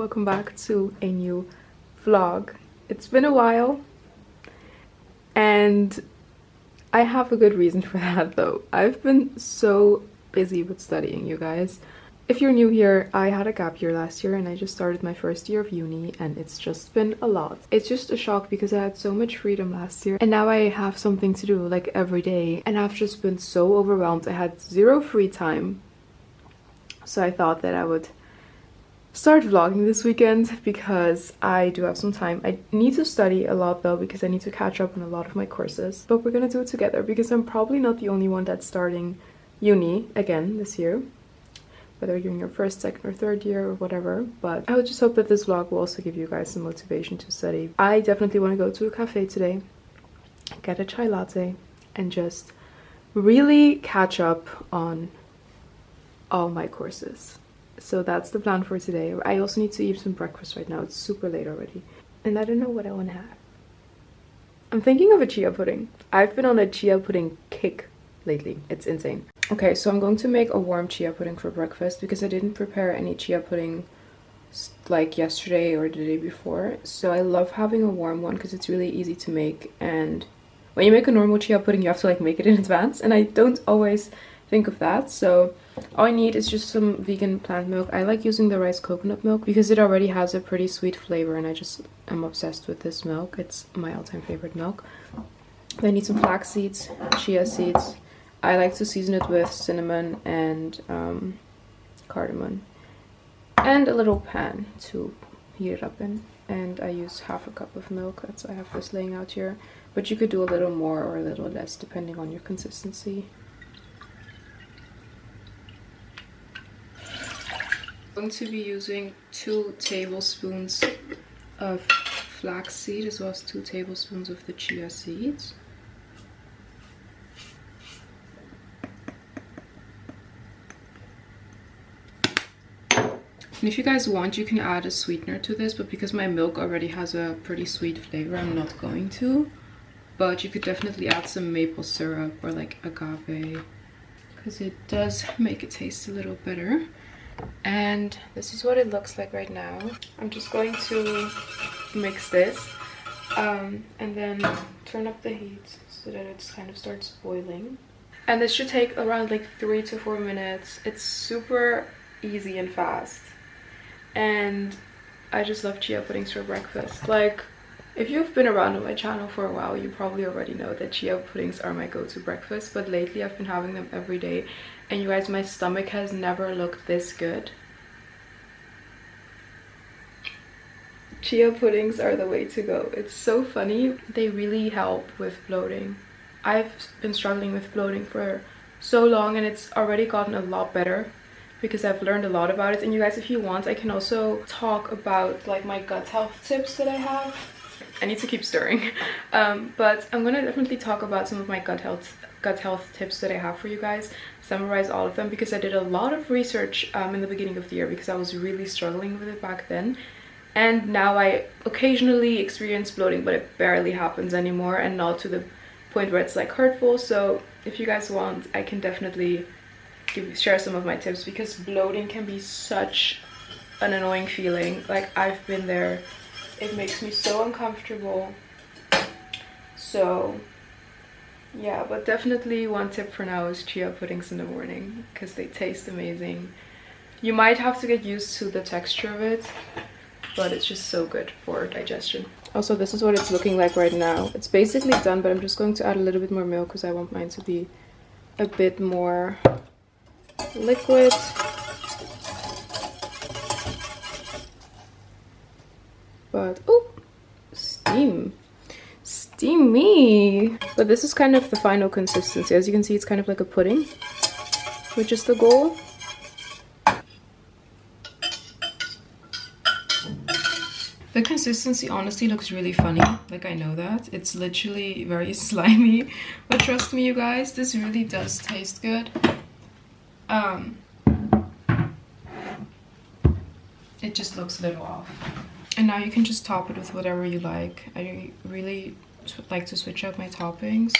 welcome back to a new vlog. It's been a while and I have a good reason for that though. I've been so busy with studying, you guys. If you're new here, I had a gap year last year and I just started my first year of uni and it's just been a lot. It's just a shock because I had so much freedom last year and now I have something to do like every day and I've just been so overwhelmed. I had zero free time. So I thought that I would start vlogging this weekend because I do have some time. I need to study a lot though because I need to catch up on a lot of my courses. But we're gonna do it together because I'm probably not the only one that's starting uni again this year. Whether you're in your first, second or third year or whatever. But I would just hope that this vlog will also give you guys some motivation to study. I definitely want to go to a cafe today, get a chai latte and just really catch up on all my courses. So that's the plan for today. I also need to eat some breakfast right now. It's super late already. And I don't know what I want to have. I'm thinking of a chia pudding. I've been on a chia pudding kick lately. It's insane. Okay, so I'm going to make a warm chia pudding for breakfast because I didn't prepare any chia pudding like yesterday or the day before. So I love having a warm one because it's really easy to make. And when you make a normal chia pudding, you have to like make it in advance. And I don't always think of that. So all I need is just some vegan plant milk. I like using the rice coconut milk because it already has a pretty sweet flavor and I just am obsessed with this milk. It's my all-time favorite milk. I need some flax seeds, chia seeds. I like to season it with cinnamon and cardamom and a little pan to heat it up in. And I use half a cup of milk. That's I have this laying out here, but you could do a little more or a little less depending on your consistency. I'm going to be using 2 tablespoons of flaxseed as well as 2 tablespoons of the chia seeds. And if you guys want, you can add a sweetener to this, but because my milk already has a pretty sweet flavor, I'm not going to. But you could definitely add some maple syrup or like agave, because it does make it taste a little better. And this is what it looks like right now. I'm just going to mix this and then turn up the heat so that it kind of starts boiling. And this should take around like 3 to 4 minutes. It's super easy and fast. And I just love chia puddings for breakfast. Like, if you've been around on my channel for a while, you probably already know that chia puddings are my go-to breakfast. But lately I've been having them every day. And you guys, my stomach has never looked this good. Chia puddings are the way to go. It's so funny. They really help with bloating. I've been struggling with bloating for so long and it's already gotten a lot better because I've learned a lot about it. And you guys, if you want, I can also talk about like my gut health tips that I have. I need to keep stirring. But I'm gonna definitely talk about some of my gut health tips that I have for you guys. Summarize all of them because I did a lot of research in the beginning of the year because I was really struggling with it back then. And now I occasionally experience bloating, but it barely happens anymore and not to the point where it's like hurtful. So if you guys want, I can definitely share some of my tips because bloating can be such an annoying feeling. Like, I've been there. It makes me so uncomfortable. So yeah, but definitely one tip for now is chia puddings in the morning because they taste amazing. You might have to get used to the texture of it, but it's just so good for digestion. Also, this is what it's looking like right now. It's basically done, but I'm just going to add a little bit more milk because I want mine to be a bit more liquid. But oh, steamy, but this is kind of the final consistency. As you can see, it's kind of like a pudding, which is the goal. The consistency honestly looks really funny, like I know that. It's literally very slimy, but trust me you guys, this really does taste good. It just looks a little off. And now you can just top it with whatever you like. I really like to switch up my toppings.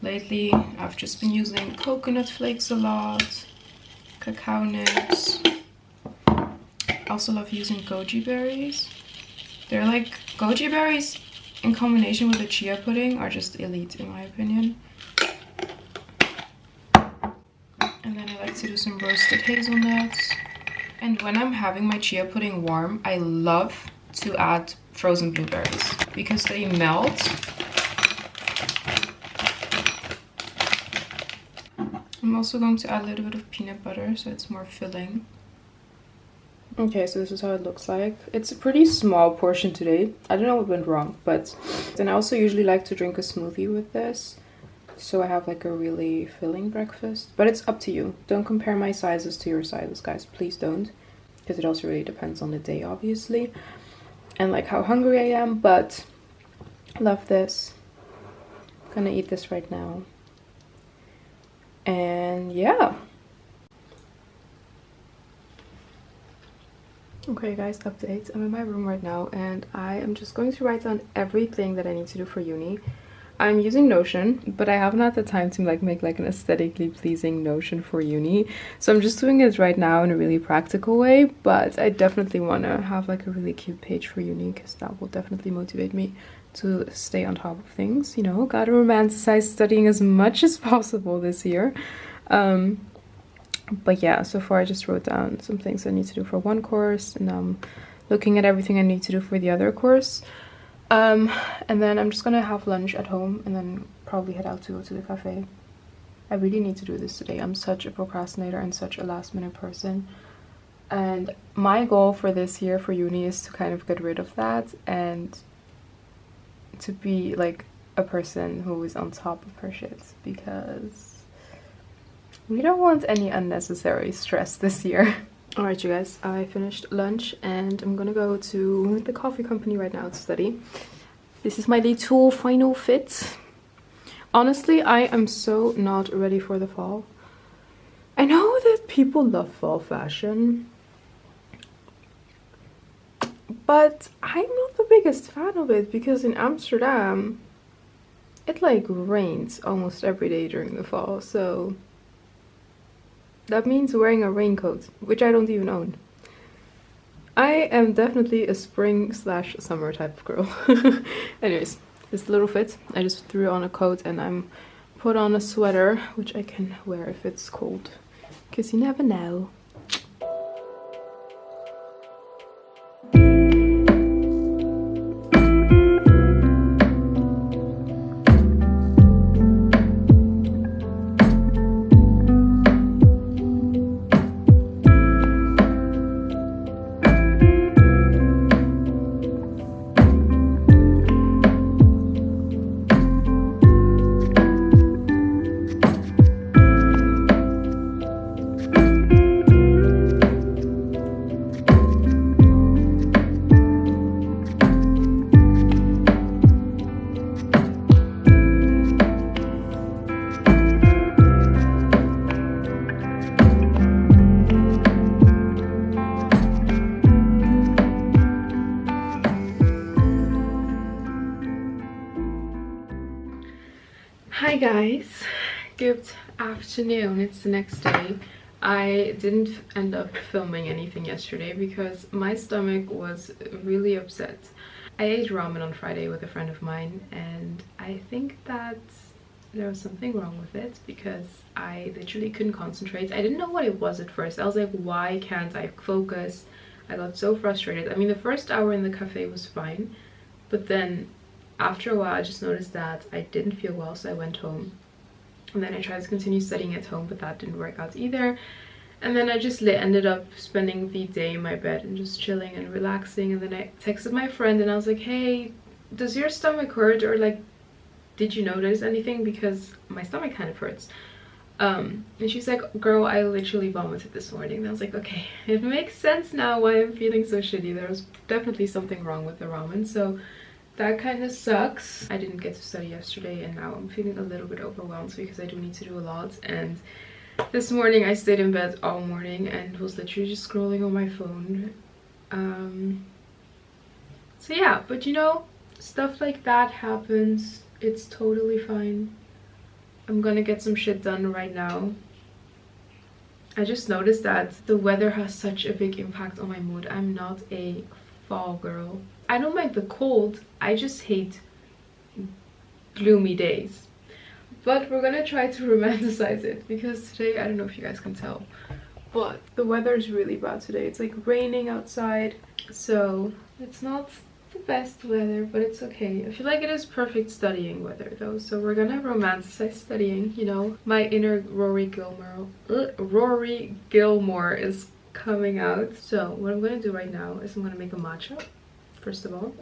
Lately, I've just been using coconut flakes a lot, cacao nibs, I also love using goji berries. They're like, goji berries in combination with the chia pudding are just elite in my opinion. And then I like to do some roasted hazelnuts. And when I'm having my chia pudding warm, I love to add frozen blueberries because they melt. I'm also going to add a little bit of peanut butter so it's more filling. Okay, so this is how it looks like. It's a pretty small portion today. I don't know what went wrong, but then I also usually like to drink a smoothie with this. So I have like a really filling breakfast. But it's up to you. Don't compare my sizes to your sizes, guys. Please don't. Because it also really depends on the day, obviously. And like how hungry I am, but love this. Gonna eat this right now. And yeah. Okay guys, update. I'm in my room right now and I am just going to write down everything that I need to do for uni. I'm using Notion, but I haven't had the time to make like an aesthetically pleasing Notion for uni. So I'm just doing it right now in a really practical way, but I definitely want to have like a really cute page for uni because that will definitely motivate me to stay on top of things. You know, gotta romanticize studying as much as possible this year. But yeah, so far I just wrote down some things I need to do for one course and I'm looking at everything I need to do for the other course. And then I'm just gonna have lunch at home and then probably head out to go to the cafe. I really need to do this today. I'm such a procrastinator and such a last minute person. And my goal for this year for uni is to kind of get rid of that and to be like a person who is on top of her shit because we don't want any unnecessary stress this year. Alright you guys, I finished lunch and I'm gonna go to the coffee company right now to study. This is my little final fit. Honestly, I am so not ready for the fall. I know that people love fall fashion, but I'm not the biggest fan of it because in Amsterdam, it like rains almost every day during the fall, so that means wearing a raincoat, which I don't even own. I am definitely a spring/summer type of girl. Anyways, this little fit. I just threw on a coat and I'm put on a sweater, which I can wear if it's cold. Because you never know. Hi guys, good afternoon. It's the next day. I didn't end up filming anything yesterday because my stomach was really upset. I ate ramen on Friday with a friend of mine and I think that there was something wrong with it because I literally couldn't concentrate. I didn't know what it was at first. I was like, why can't I focus? I got so frustrated. I mean, the first hour in the cafe was fine, but then after a while I just noticed that I didn't feel well, so I went home. And then I tried to continue studying at home, but that didn't work out either. And then I just ended up spending the day in my bed and just chilling and relaxing. And then I texted my friend and I was like, hey, does your stomach hurt? Or like, did you notice anything? Because my stomach kind of hurts. And she's like, girl, I literally vomited this morning. And I was like, okay, it makes sense now why I'm feeling so shitty. There was definitely something wrong with the ramen. So that kind of sucks. I didn't get to study yesterday and now I'm feeling a little bit overwhelmed because I do need to do a lot. And this morning I stayed in bed all morning and was literally just scrolling on my phone. So yeah, but you know, stuff like that happens. It's totally fine. I'm gonna get some shit done right now. I just noticed that the weather has such a big impact on my mood. I'm not a fall girl. I don't mind the cold, I just hate gloomy days. But we're gonna try to romanticize it, because today, I don't know if you guys can tell, but the weather is really bad today. It's like raining outside, so it's not the best weather, but it's okay. I feel like it is perfect studying weather though, so we're gonna romanticize studying, you know. My inner Rory Gilmore is coming out. So what I'm gonna do right now is I'm gonna make a matcha, first of all.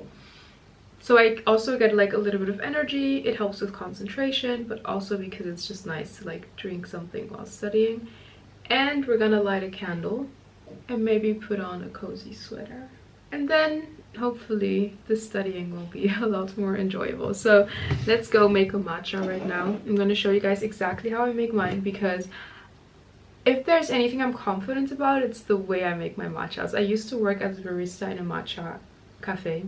So I also get like a little bit of energy. It helps with concentration, but also because it's just nice to like drink something while studying. And we're gonna light a candle and maybe put on a cozy sweater. And then hopefully the studying will be a lot more enjoyable. So let's go make a matcha right now. I'm gonna show you guys exactly how I make mine, because if there's anything I'm confident about, it's the way I make my matchas. I used to work as a barista in a matcha cafe.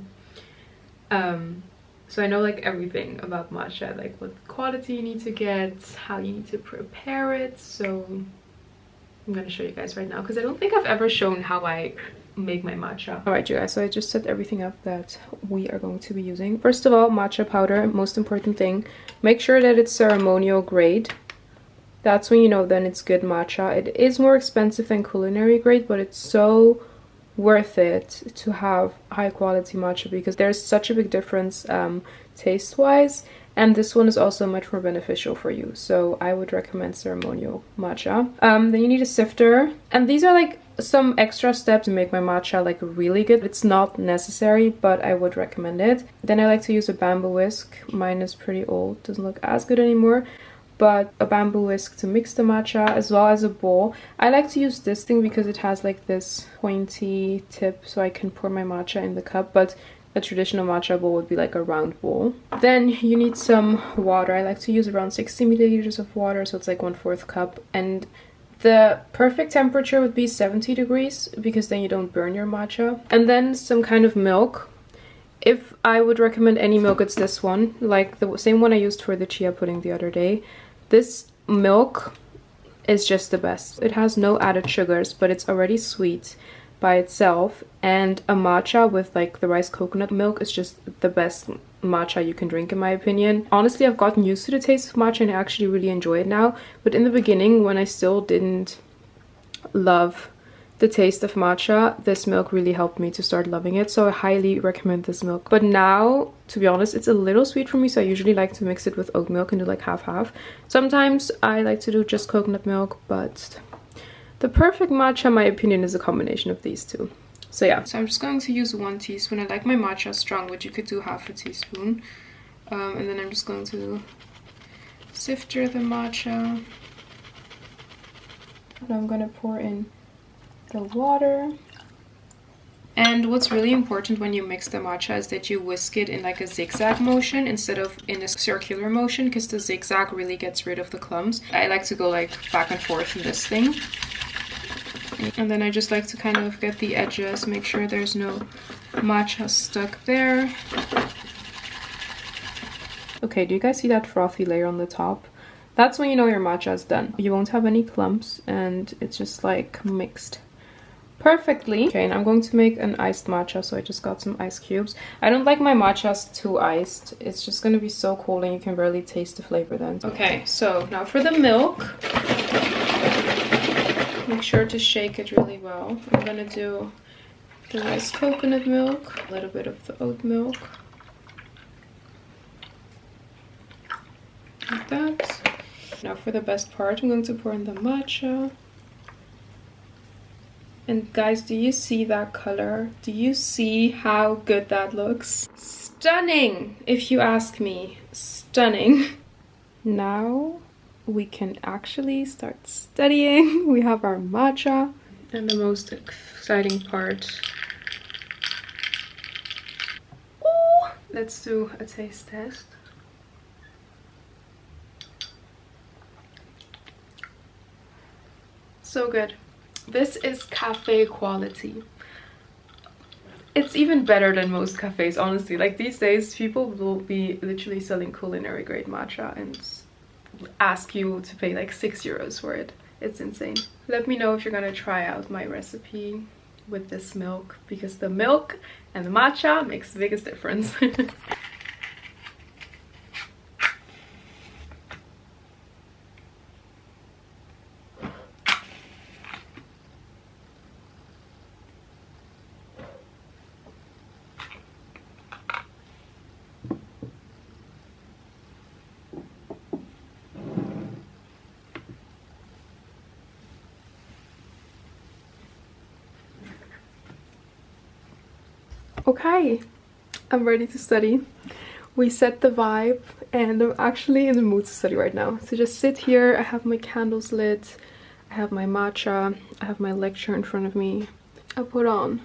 So I know like everything about matcha, like what quality you need to get, how you need to prepare it. So I'm gonna show you guys right now, because I don't think I've ever shown how I make my matcha. Alright you guys, so I just set everything up that we are going to be using. First of all, matcha powder, most important thing. Make sure that it's ceremonial grade. That's when you know then it's good matcha. It is more expensive than culinary grade, but it's so worth it to have high quality matcha, because there's such a big difference taste wise, and this one is also much more beneficial for you, so I would recommend ceremonial matcha. Then you need a sifter, and these are like some extra steps to make my matcha like really good. It's not necessary, but I would recommend it. Then I like to use a bamboo whisk. Mine is pretty old, doesn't look as good anymore, but a bamboo whisk to mix the matcha, as well as a bowl. I like to use this thing because it has like this pointy tip, so I can pour my matcha in the cup, but a traditional matcha bowl would be like a round bowl. Then you need some water. I like to use around 60 milliliters of water, so it's like 1/4 cup, and the perfect temperature would be 70 degrees, because then you don't burn your matcha. And then some kind of milk. If I would recommend any milk, it's this one, like the same one I used for the chia pudding the other day. This milk is just the best. It has no added sugars, but it's already sweet by itself, and a matcha with like the rice coconut milk is just the best matcha you can drink, in my opinion. Honestly, I've gotten used to the taste of matcha and I actually really enjoy it now, but in the beginning, when I still didn't love the taste of matcha, this milk really helped me to start loving it, so I highly recommend this milk. But now, to be honest, it's a little sweet for me, so I usually like to mix it with oat milk and do like half-half. Sometimes I like to do just coconut milk, but the perfect matcha, in my opinion, is a combination of these two. So yeah, so I'm just going to use 1 teaspoon. I like my matcha strong, but you could do half a teaspoon. And then I'm just going to sifter the matcha. And I'm gonna pour in the water. And what's really important when you mix the matcha is that you whisk it in like a zigzag motion instead of in a circular motion, because the zigzag really gets rid of the clumps. I like to go like back and forth in this thing. And then I just like to kind of get the edges, make sure there's no matcha stuck there. Okay, do you guys see that frothy layer on the top? That's when you know your matcha is done. You won't have any clumps and it's just like mixed perfectly. Okay, and I'm going to make an iced matcha, so I just got some ice cubes. I don't like my matchas too iced. It's just gonna be so cold and you can barely taste the flavor then. Okay, so now for the milk. Make sure to shake it really well. I'm gonna do the rice coconut milk, a little bit of the oat milk. Like that. Now for the best part, I'm going to pour in the matcha. And guys, do you see that color? Do you see how good that looks? Stunning, if you ask me. Stunning. Now we can actually start studying. We have our matcha. And the most exciting part. Ooh, let's do a taste test. So good. This is cafe quality. It's even better than most cafes, honestly. Like these days, people will be literally selling culinary grade matcha and ask you to pay like €6 for it. It's insane. Let me know if you're gonna try out my recipe with this milk, because the milk and the matcha makes the biggest difference. Okay, I'm ready to study. We set the vibe and I'm actually in the mood to study right now. So just sit here, I have my candles lit, I have my matcha, I have my lecture in front of me. I put on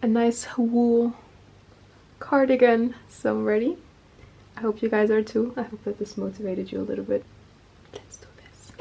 a nice wool cardigan, so I'm ready. I hope you guys are too. I hope that this motivated you a little bit. Let's do this.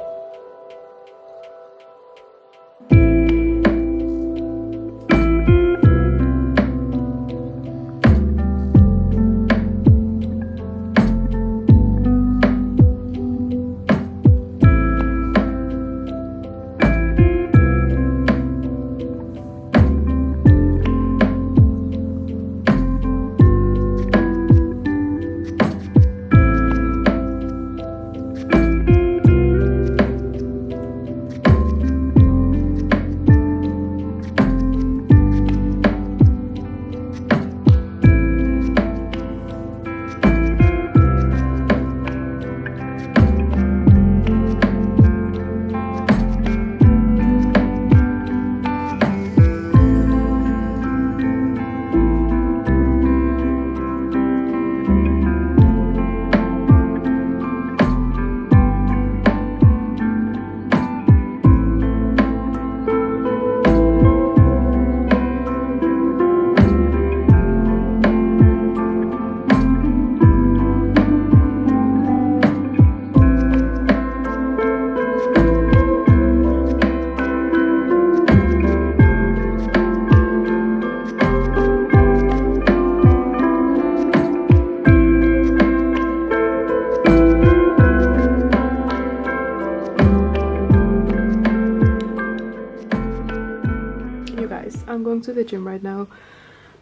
I'm going to the gym right now,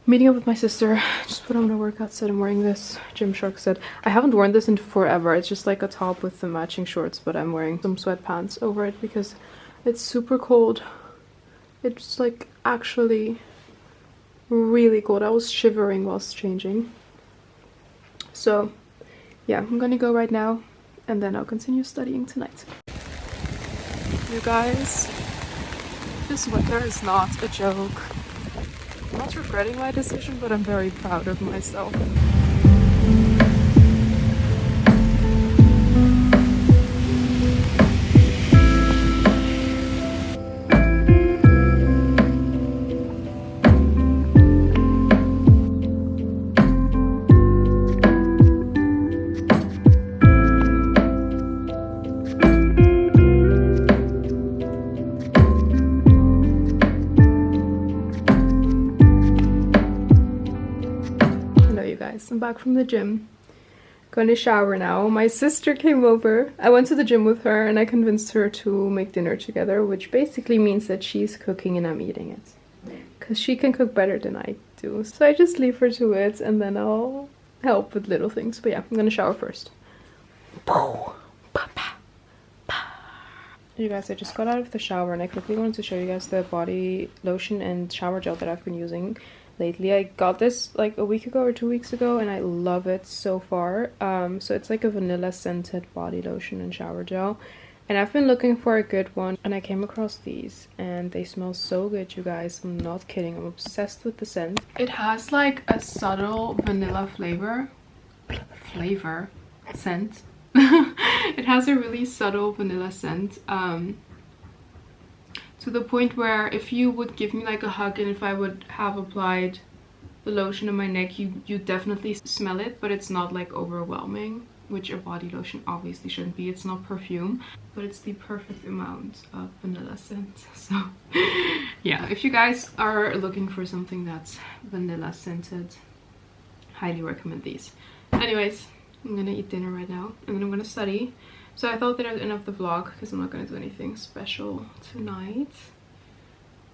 meeting up with my sister. Just put on my workout set. I'm wearing this Gymshark set. I haven't worn this in forever. It's just like a top with the matching shorts, but I'm wearing some sweatpants over it because it's super cold. It's like actually really cold. I was shivering whilst changing. So yeah, I'm gonna go right now and then I'll continue studying tonight. You guys, this weather is not a joke. I'm not regretting my decision, but I'm very proud of myself. I'm back from the gym. Going to shower now. My sister came over. I went to the gym with her and I convinced her to make dinner together, which basically means that she's cooking and I'm eating it. Because she can cook better than I do. So I just leave her to it and then I'll help with little things. But yeah, I'm gonna shower first. You guys, I just got out of the shower and I quickly wanted to show you guys the body lotion and shower gel that I've been using lately. I got this like a week ago or 2 weeks ago and I love it so far. So it's like a vanilla scented body lotion and shower gel, and I've been looking for a good one and I came across these and they smell so good, you guys. I'm not kidding. I'm obsessed with the scent. It has like a subtle vanilla scent. It has a really subtle vanilla scent, to the point where if you would give me like a hug and if I would have applied the lotion on my neck, you definitely smell it, but it's not like overwhelming, which a body lotion obviously shouldn't be. It's not perfume, but it's the perfect amount of vanilla scent. So yeah, if you guys are looking for something that's vanilla scented, highly recommend these. Anyways, I'm gonna eat dinner right now and then I'm gonna study. So I thought that I would end up the vlog because I'm not going to do anything special tonight.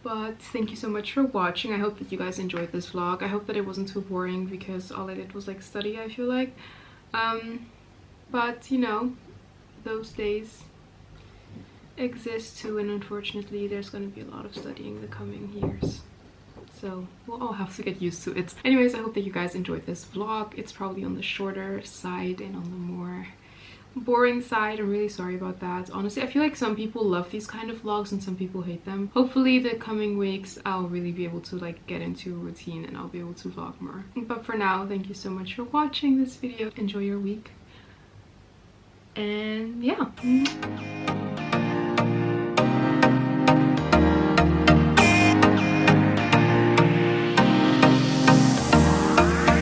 But thank you so much for watching. I hope that you guys enjoyed this vlog. I hope that it wasn't too boring because all I did was like study, I feel like. But you know, those days exist too, and unfortunately there's going to be a lot of studying the coming years. So we'll all have to get used to it. Anyways, I hope that you guys enjoyed this vlog. It's probably on the shorter side and on the more boring side. I'm really sorry about that. Honestly, I feel like some people love these kind of vlogs and some people hate them. Hopefully the coming weeks I'll really be able to like get into a routine and I'll be able to vlog more. But for now, thank you so much for watching this video. Enjoy your week. And yeah.